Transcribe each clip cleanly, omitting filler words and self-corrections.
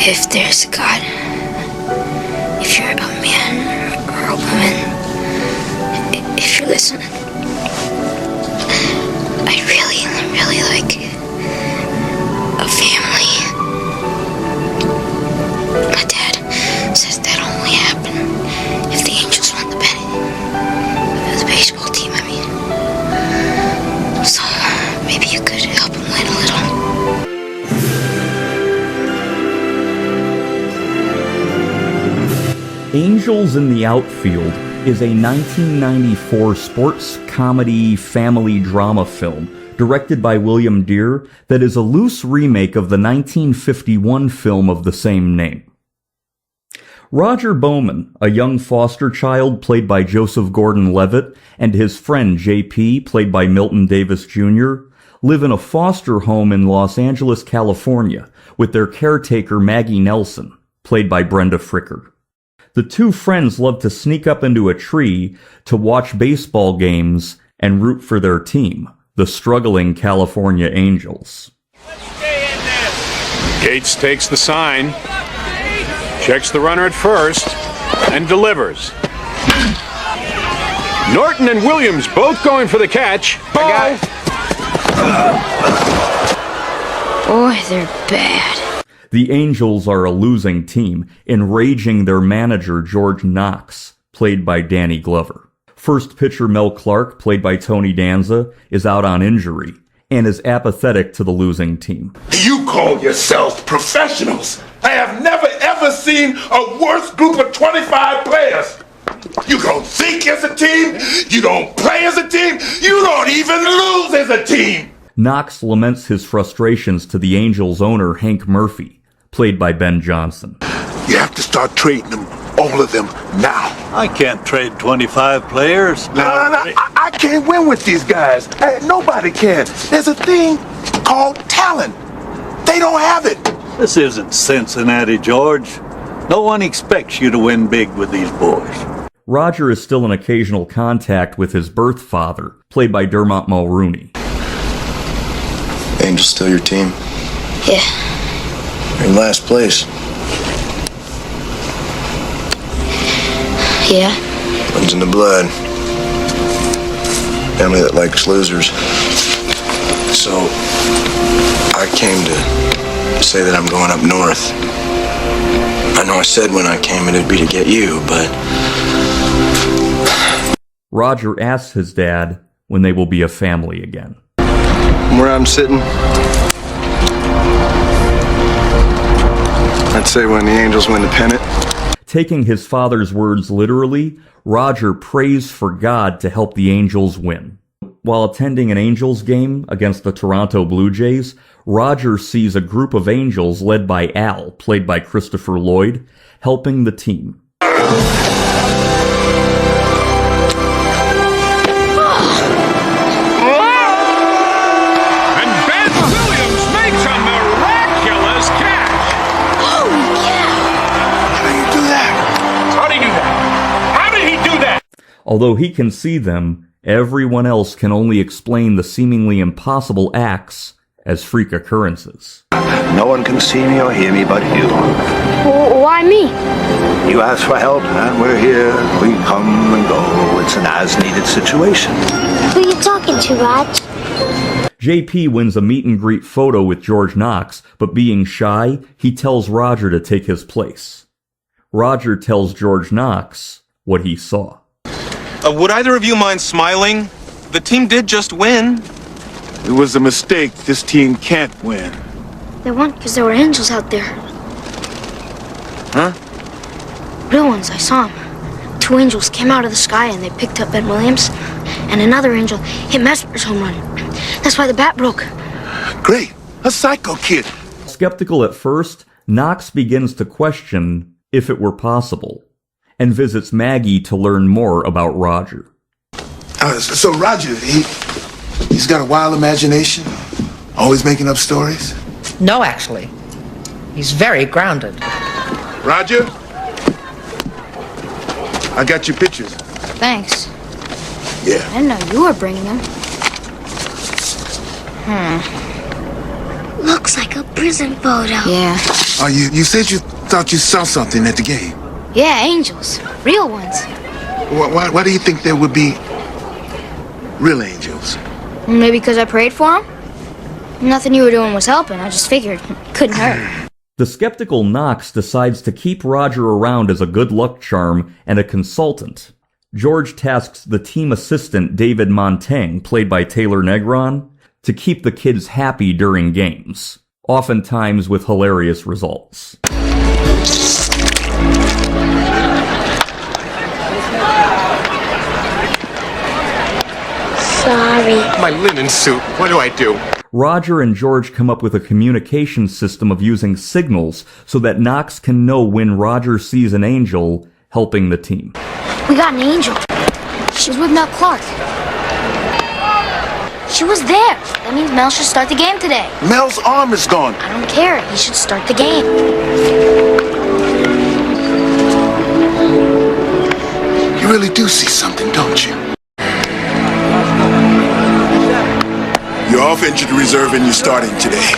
If there's a God, if you're a man or a woman, if you're listening, I'd really like a family. My dad says that'll only happen if the Angels won the pennant. The baseball team, I mean. So maybe you could help him win a little. Angels in the Outfield is a 1994 sports comedy family drama film directed by William Dear that is a loose remake of the 1951 film of the same name. Roger Bowman, a young foster child played by Joseph Gordon-Levitt, and his friend J.P., played by Milton Davis Jr., live in a foster home in Los Angeles, California, with their caretaker Maggie Nelson, played by Brenda Fricker. The two friends love to sneak up into a tree to watch baseball games and root for their team, the struggling California Angels. Gates takes the sign, checks the runner at first, and delivers. Norton and Williams both going for the catch. Ball. Boy, they're bad. The Angels are a losing team, enraging their manager George Knox, played by Danny Glover. First pitcher Mel Clark, played by Tony Danza, is out on injury and is apathetic to the losing team. You call yourselves professionals. I have never ever seen a worse group of 25 players. You don't think as a team, you don't play as a team, you don't even lose as a team. Knox laments his frustrations to the Angels owner Hank Murphy, played by Ben Johnson. You have to start trading them, all of them, now. I can't trade 25 players. No. I can't win with these guys. Nobody can. There's a thing called talent. They don't have it. This isn't Cincinnati, George. No one expects you to win big with these boys. Roger is still in occasional contact with his birth father, played by Dermot Mulrooney. Angels still your team? Yeah. You're in last place. Yeah. Runs in the blood. Family that likes losers. So, I came to say that I'm going up north. I know I said when I came it'd be to get you, but... Roger asks his dad when they will be a family again. Where I'm sitting, I'd say when the Angels win the pennant. Taking his father's words literally, Roger prays for God to help the Angels win. While attending an Angels game against the Toronto Blue Jays, Roger sees a group of Angels led by Al, played by Christopher Lloyd, helping the team. Although he can see them, everyone else can only explain the seemingly impossible acts as freak occurrences. No one can see me or hear me but you. Why me? You ask for help, and we're here. We come and go. It's an as-needed situation. Who are you talking to, Raj? JP wins a meet and greet photo with George Knox, but being shy, he tells Roger to take his place. Roger tells George Knox what he saw. Would either of you mind smiling? The team did just win. It was a mistake. This team can't win. They won because there were angels out there. Huh? Real ones, I saw them. Two angels came out of the sky and they picked up Ben Williams, and another angel hit Mesmer's home run. That's why the bat broke. Great. A psycho kid. Skeptical at first, Knox begins to question if it were possible, and visits Maggie to learn more about Roger. So Roger, he's got a wild imagination, always making up stories? No, actually. He's very grounded. Roger? I got your pictures. Thanks. Yeah. I didn't know you were bringing them. Looks like a prison photo. Yeah. Oh, you said you thought you saw something at the game. Yeah, angels. Real ones. Why do you think there would be real angels? Maybe because I prayed for them? Nothing you were doing was helping. I just figured it couldn't hurt. The skeptical Knox decides to keep Roger around as a good luck charm and a consultant. George tasks the team assistant David Montaigne, played by Taylor Negron, to keep the kids happy during games, oftentimes with hilarious results. Sorry. My linen suit. What do I do? Roger and George come up with a communication system of using signals so that Knox can know when Roger sees an angel helping the team. We got an angel. She was with Mel Clark. She was there. That means Mel should start the game today. Mel's arm is gone. I don't care. He should start the game. You really do see something, don't you? You're off injured reserve and you're starting today.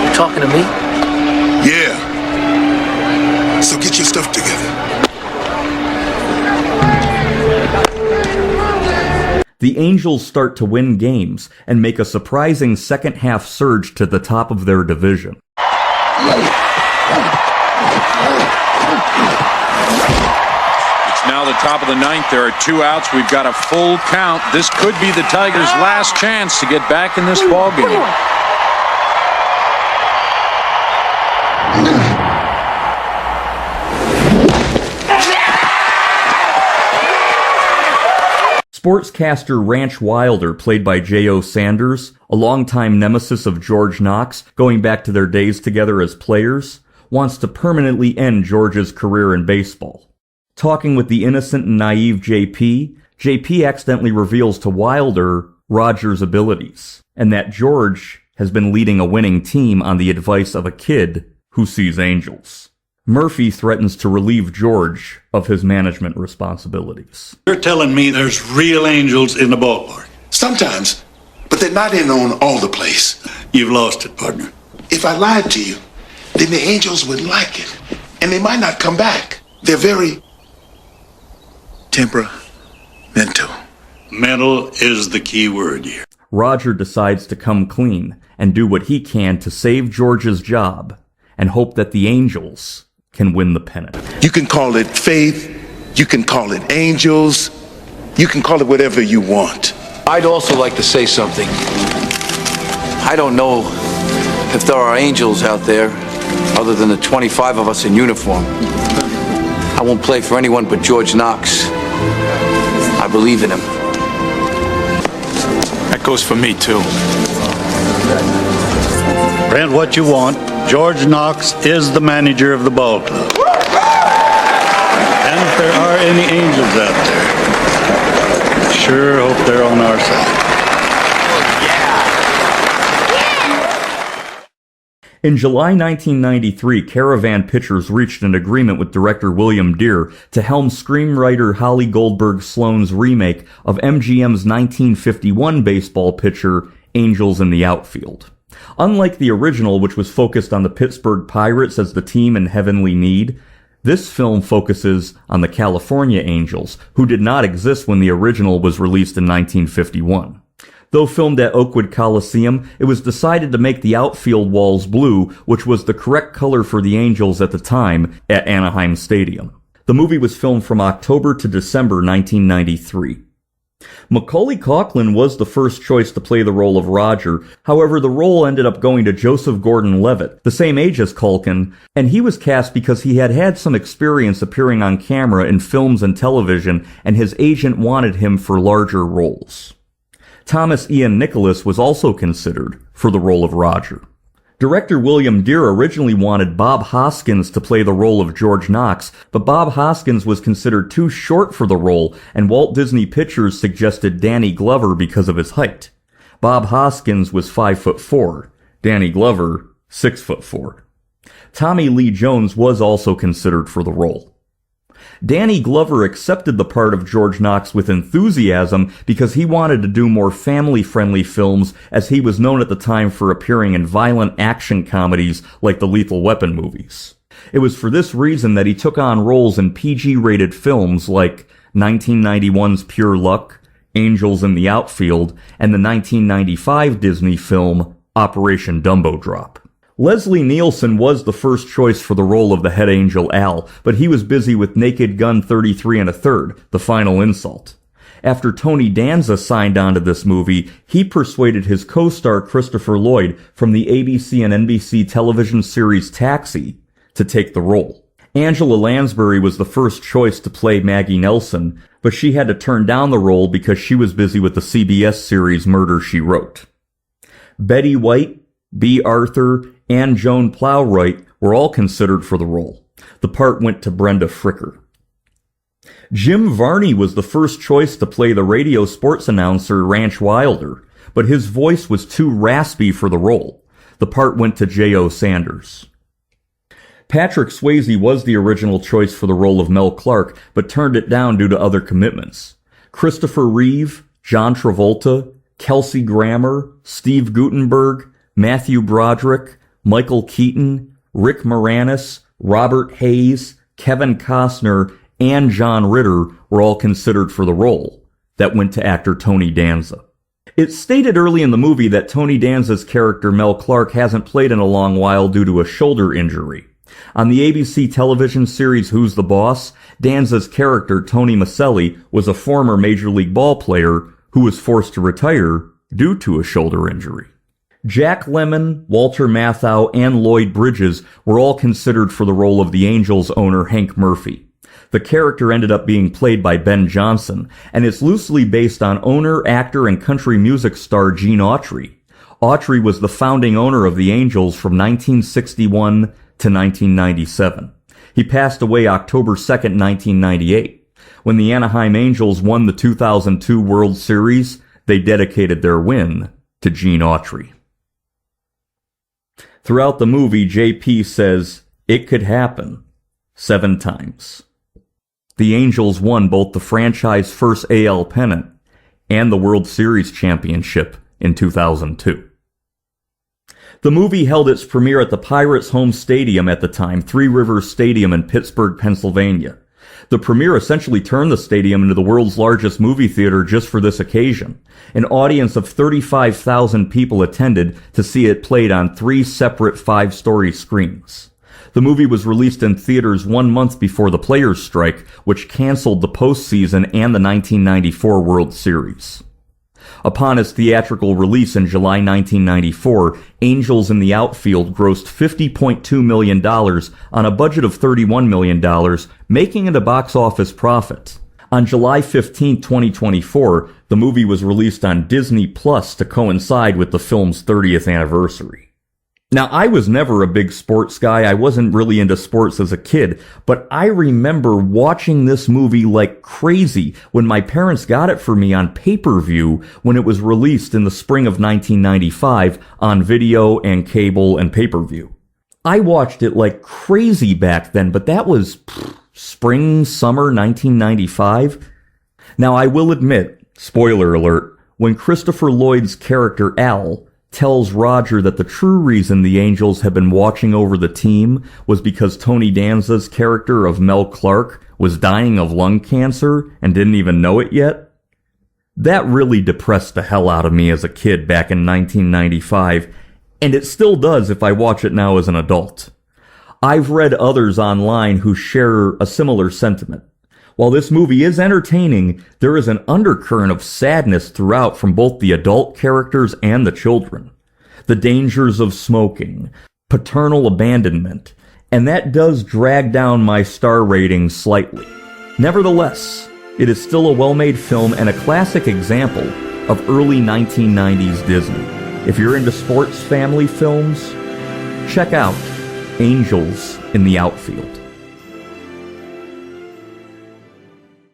You talking to me? Yeah. So get your stuff together. The Angels start to win games and make a surprising second-half surge to the top of their division. It's now the top of the ninth. There are 2 outs. We've got a full count. This could be the Tigers' last chance to get back in this ballgame. Sportscaster Ranch Wilder, played by J.O. Sanders, a longtime nemesis of George Knox, going back to their days together as players, wants to permanently end George's career in baseball. Talking with the innocent and naive JP accidentally reveals to Wilder Roger's abilities, and that George has been leading a winning team on the advice of a kid who sees angels. Murphy threatens to relieve George of his management responsibilities. You're telling me there's real angels in the ballpark? Sometimes, but they're not in on all the place. You've lost it, partner. If I lied to you, then the angels wouldn't like it, and they might not come back. They're very temperamental. Mental is the key word here. Roger decides to come clean and do what he can to save George's job and hope that the Angels can win the pennant. You can call it faith, you can call it angels, you can call it whatever you want. I'd also like to say something. I don't know if there are angels out there other than the 25 of us in uniform. I won't play for anyone but George Knox. I believe in him. That goes for me, too. Brent, what you want. George Knox is the manager of the ball club. And if there are any angels out there, I sure hope they're on our side. In July 1993, Caravan Pictures reached an agreement with director William Dear to helm screenwriter Holly Goldberg Sloan's remake of MGM's 1951 baseball picture, Angels in the Outfield. Unlike the original, which was focused on the Pittsburgh Pirates as the team in heavenly need, this film focuses on the California Angels, who did not exist when the original was released in 1951. Though filmed at Oakwood Coliseum, it was decided to make the outfield walls blue, which was the correct color for the Angels at the time at Anaheim Stadium. The movie was filmed from October to December 1993. Macaulay Culkin was the first choice to play the role of Roger. However, the role ended up going to Joseph Gordon-Levitt, the same age as Culkin, and he was cast because he had had some experience appearing on camera in films and television, and his agent wanted him for larger roles. Thomas Ian Nicholas was also considered for the role of Roger. Director William Dear originally wanted Bob Hoskins to play the role of George Knox, but Bob Hoskins was considered too short for the role, and Walt Disney Pictures suggested Danny Glover because of his height. Bob Hoskins was 5'4", Danny Glover 6'4". Tommy Lee Jones was also considered for the role. Danny Glover accepted the part of George Knox with enthusiasm because he wanted to do more family-friendly films, as he was known at the time for appearing in violent action comedies like the Lethal Weapon movies. It was for this reason that he took on roles in PG-rated films like 1991's Pure Luck, Angels in the Outfield, and the 1995 Disney film Operation Dumbo Drop. Leslie Nielsen was the first choice for the role of the head angel Al, but he was busy with Naked Gun 33 1/3, The Final Insult. After Tony Danza signed on to this movie, he persuaded his co-star Christopher Lloyd from the ABC and NBC television series Taxi to take the role. Angela Lansbury was the first choice to play Maggie Nelson, but she had to turn down the role because she was busy with the CBS series Murder, She Wrote. Betty White, B. Arthur, and Joan Plowright were all considered for the role. The part went to Brenda Fricker. Jim Varney was the first choice to play the radio sports announcer Ranch Wilder, but his voice was too raspy for the role. The part went to J.O. Sanders. Patrick Swayze was the original choice for the role of Mel Clark, but turned it down due to other commitments. Christopher Reeve, John Travolta, Kelsey Grammer, Steve Guttenberg, Matthew Broderick, Michael Keaton, Rick Moranis, Robert Hayes, Kevin Costner, and John Ritter were all considered for the role. That went to actor Tony Danza. It's stated early in the movie that Tony Danza's character Mel Clark hasn't played in a long while due to a shoulder injury. On the ABC television series Who's the Boss, Danza's character Tony Maselli was a former Major League ball player who was forced to retire due to a shoulder injury. Jack Lemmon, Walter Matthau, and Lloyd Bridges were all considered for the role of the Angels owner Hank Murphy. The character ended up being played by Ben Johnson, and it's loosely based on owner, actor, and country music star Gene Autry. Autry was the founding owner of the Angels from 1961 to 1997. He passed away October 2nd, 1998. When the Anaheim Angels won the 2002 World Series, they dedicated their win to Gene Autry. Throughout the movie, JP says, "It could happen," 7 times. The Angels won both the franchise first AL pennant and the World Series championship in 2002. The movie held its premiere at the Pirates' home stadium at the time, Three Rivers Stadium in Pittsburgh, Pennsylvania. The premiere essentially turned the stadium into the world's largest movie theater just for this occasion. An audience of 35,000 people attended to see it played on 3 separate 5-story screens. The movie was released in theaters 1 month before the players' strike, which canceled the postseason and the 1994 World Series. Upon its theatrical release in July 1994, Angels in the Outfield grossed $50.2 million on a budget of $31 million, making it a box office profit. On July 15, 2024, the movie was released on Disney Plus to coincide with the film's 30th anniversary. Now, I was never a big sports guy. I wasn't really into sports as a kid, but I remember watching this movie like crazy when my parents got it for me on pay-per-view when it was released in the spring of 1995 on video and cable and pay-per-view. I watched it like crazy back then, but that was spring, summer 1995. Now, I will admit, spoiler alert, when Christopher Lloyd's character Al tells Roger that the true reason the Angels had been watching over the team was because Tony Danza's character of Mel Clark was dying of lung cancer and didn't even know it yet, that really depressed the hell out of me as a kid back in 1995, and it still does if I watch it now as an adult. I've read others online who share a similar sentiment. While this movie is entertaining, there is an undercurrent of sadness throughout from both the adult characters and the children. The dangers of smoking, paternal abandonment, and that does drag down my star rating slightly. Nevertheless, it is still a well-made film and a classic example of early 1990s Disney. If you're into sports family films, check out Angels in the Outfield.